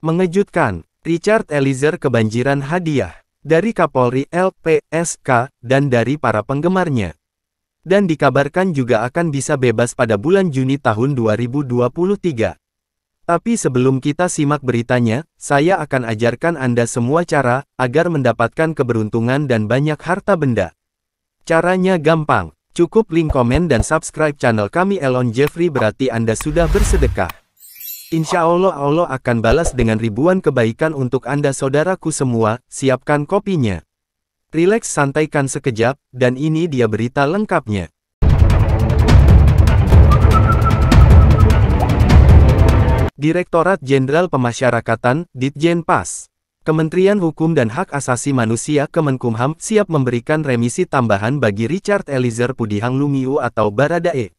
Mengejutkan, Richard Eliezer kebanjiran hadiah dari Kapolri LPSK dan dari para penggemarnya. Dan dikabarkan juga akan bisa bebas pada bulan Juni tahun 2023. Tapi sebelum kita simak beritanya, saya akan ajarkan Anda semua cara agar mendapatkan keberuntungan dan banyak harta benda. Caranya gampang, cukup link komen dan subscribe channel kami Elon Jeffrey berarti Anda sudah bersedekah. Insya Allah Allah akan balas dengan ribuan kebaikan untuk Anda saudaraku semua, siapkan kopinya. Rileks santaikan sekejap, dan ini dia berita lengkapnya. Direktorat Jenderal Pemasyarakatan, Ditjenpas, Kementerian Hukum dan Hak Asasi Manusia Kemenkumham siap memberikan remisi tambahan bagi Richard Eliezer Pudihang Lumiu atau Baradae.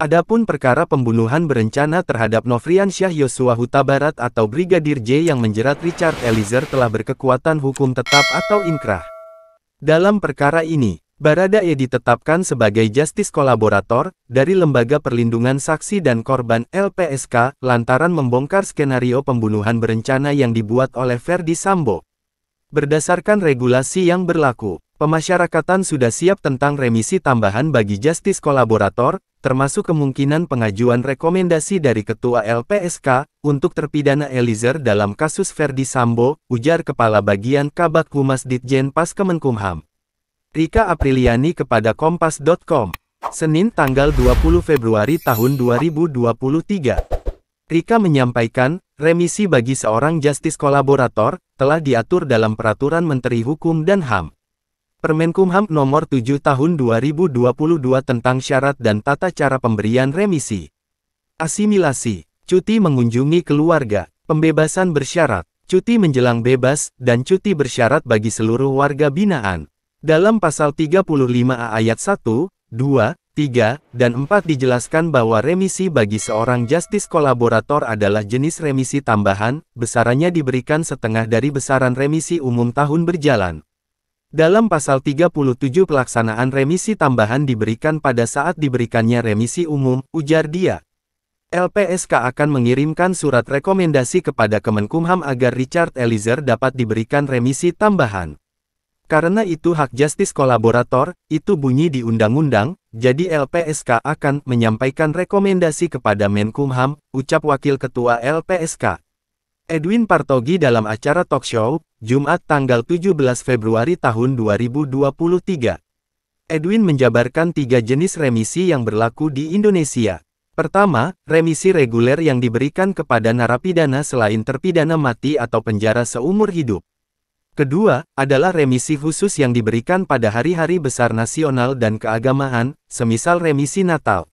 Adapun perkara pembunuhan berencana terhadap Nofriansyah Yosua Huta Barat atau Brigadir J yang menjerat Richard Eliezer telah berkekuatan hukum tetap atau inkrah. Dalam perkara ini, Baradae ditetapkan sebagai justice kolaborator dari Lembaga Perlindungan Saksi dan Korban LPSK lantaran membongkar skenario pembunuhan berencana yang dibuat oleh Ferdi Sambo. Berdasarkan regulasi yang berlaku, pemasyarakatan sudah siap tentang remisi tambahan bagi justice kolaborator, termasuk kemungkinan pengajuan rekomendasi dari Ketua LPSK untuk terpidana Eliezer dalam kasus Ferdi Sambo, ujar Kepala Bagian Kabag Humas Ditjenpas Kemenkumham, Rika Apriliani kepada Kompas.com, Senin tanggal 20 Februari tahun 2023. Rika menyampaikan, remisi bagi seorang justice kolaborator telah diatur dalam Peraturan Menteri Hukum dan HAM. Permenkumham Nomor 7 Tahun 2022 tentang syarat dan tata cara pemberian remisi. Asimilasi, cuti mengunjungi keluarga, pembebasan bersyarat, cuti menjelang bebas, dan cuti bersyarat bagi seluruh warga binaan. Dalam pasal 35A ayat 1, 2, 3, dan 4 dijelaskan bahwa remisi bagi seorang justice kolaborator adalah jenis remisi tambahan, besarannya diberikan setengah dari besaran remisi umum tahun berjalan. Dalam pasal 37 pelaksanaan remisi tambahan diberikan pada saat diberikannya remisi umum, ujar dia. LPSK akan mengirimkan surat rekomendasi kepada Kemenkumham agar Richard Eliezer dapat diberikan remisi tambahan. Karena itu hak justice kolaborator, itu bunyi di undang-undang, jadi LPSK akan menyampaikan rekomendasi kepada Menkumham, ucap Wakil Ketua LPSK. Edwin Partogi dalam acara talk show, Jumat tanggal 17 Februari tahun 2023. Edwin menjabarkan 3 jenis remisi yang berlaku di Indonesia. Pertama, remisi reguler yang diberikan kepada narapidana selain terpidana mati atau penjara seumur hidup. Kedua, adalah remisi khusus yang diberikan pada hari-hari besar nasional dan keagamaan, semisal remisi Natal,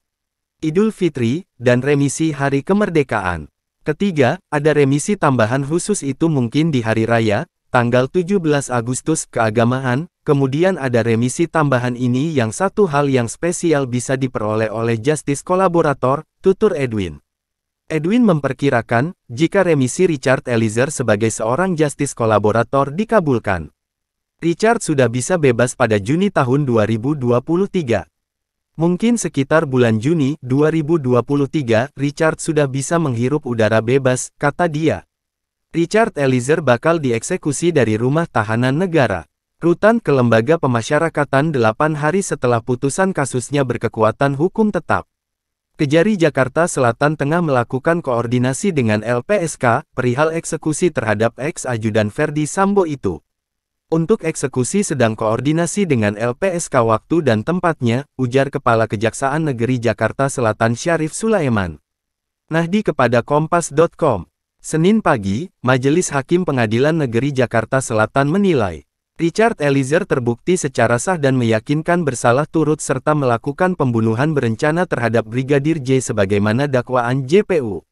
Idul Fitri, dan remisi Hari Kemerdekaan. Ketiga, ada remisi tambahan khusus itu mungkin di hari raya, tanggal 17 Agustus keagamaan, kemudian ada remisi tambahan ini yang satu hal yang spesial bisa diperoleh oleh justice kolaborator, tutur Edwin. Edwin memperkirakan, jika remisi Richard Eliezer sebagai seorang justice kolaborator dikabulkan, Richard sudah bisa bebas pada Juni tahun 2023. Mungkin sekitar bulan Juni 2023, Richard sudah bisa menghirup udara bebas, kata dia. Richard Eliezer bakal dieksekusi dari rumah tahanan negara, rutan ke Lembaga Pemasyarakatan 8 hari setelah putusan kasusnya berkekuatan hukum tetap. Kejari Jakarta Selatan tengah melakukan koordinasi dengan LPSK, perihal eksekusi terhadap ex-ajudan Ferdi Sambo itu. Untuk eksekusi sedang koordinasi dengan LPSK waktu dan tempatnya, ujar Kepala Kejaksaan Negeri Jakarta Selatan Syarif Sulaiman Nahdi kepada Kompas.com. Senin pagi, Majelis Hakim Pengadilan Negeri Jakarta Selatan menilai, Richard Eliezer terbukti secara sah dan meyakinkan bersalah turut serta melakukan pembunuhan berencana terhadap Brigadir J sebagaimana dakwaan JPU.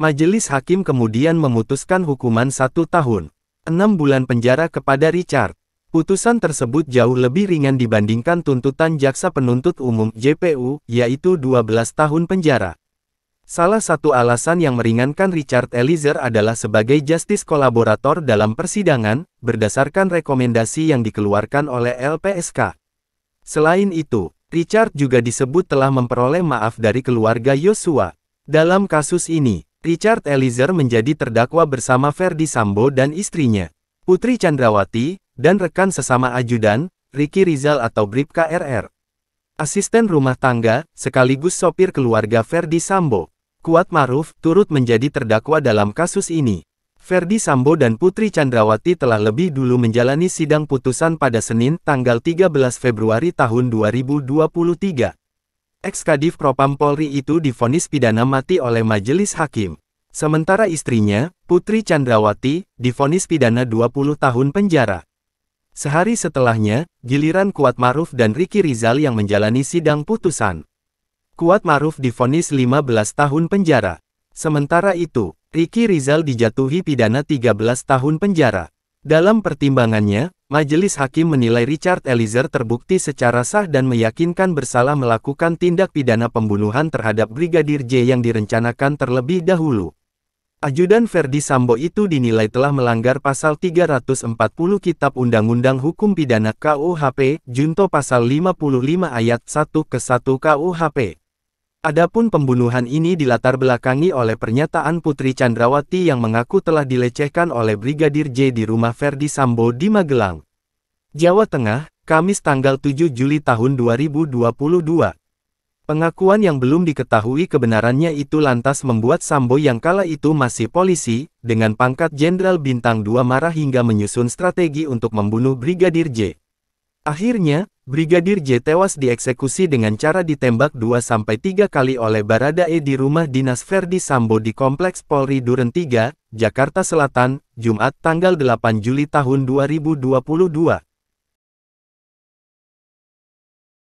Majelis Hakim kemudian memutuskan hukuman 1 tahun, 6 bulan penjara kepada Richard. Putusan tersebut jauh lebih ringan dibandingkan tuntutan Jaksa Penuntut Umum JPU, yaitu 12 tahun penjara. Salah satu alasan yang meringankan Richard Eliezer adalah sebagai justice kolaborator dalam persidangan, berdasarkan rekomendasi yang dikeluarkan oleh LPSK. Selain itu, Richard juga disebut telah memperoleh maaf dari keluarga Yosua. Dalam kasus ini, Richard Eliezer menjadi terdakwa bersama Ferdy Sambo dan istrinya, Putri Chandrawati, dan rekan sesama ajudan, Ricky Rizal atau Bribka RR. Asisten rumah tangga, sekaligus sopir keluarga Ferdy Sambo, Kuat Maruf, turut menjadi terdakwa dalam kasus ini. Ferdy Sambo dan Putri Chandrawati telah lebih dulu menjalani sidang putusan pada Senin, tanggal 13 Februari tahun 2023. Ex-Kadif Propam Polri itu divonis pidana mati oleh majelis hakim. Sementara istrinya, Putri Chandrawati, divonis pidana 20 tahun penjara. Sehari setelahnya, giliran Kuat Maruf dan Ricky Rizal yang menjalani sidang putusan. Kuat Maruf divonis 15 tahun penjara. Sementara itu, Ricky Rizal dijatuhi pidana 13 tahun penjara. Dalam pertimbangannya, majelis hakim menilai Richard Eliezer terbukti secara sah dan meyakinkan bersalah melakukan tindak pidana pembunuhan terhadap Brigadir J yang direncanakan terlebih dahulu. Ajudan Ferdy Sambo itu dinilai telah melanggar pasal 340 Kitab Undang-Undang Hukum Pidana KUHP, junto pasal 55 ayat 1 ke 1 KUHP. Adapun pembunuhan ini dilatar belakangi oleh pernyataan Putri Chandrawati yang mengaku telah dilecehkan oleh Brigadir J di rumah Ferdy Sambo di Magelang, Jawa Tengah, Kamis tanggal 7 Juli tahun 2022. Pengakuan yang belum diketahui kebenarannya itu lantas membuat Sambo yang kala itu masih polisi, dengan pangkat Jenderal Bintang 2 marah hingga menyusun strategi untuk membunuh Brigadir J. Akhirnya, Brigadir J tewas dieksekusi dengan cara ditembak 2-3 kali oleh Baradae di rumah dinas Ferdy Sambo di Kompleks Polri Duren 3, Jakarta Selatan, Jumat tanggal 8 Juli tahun 2022.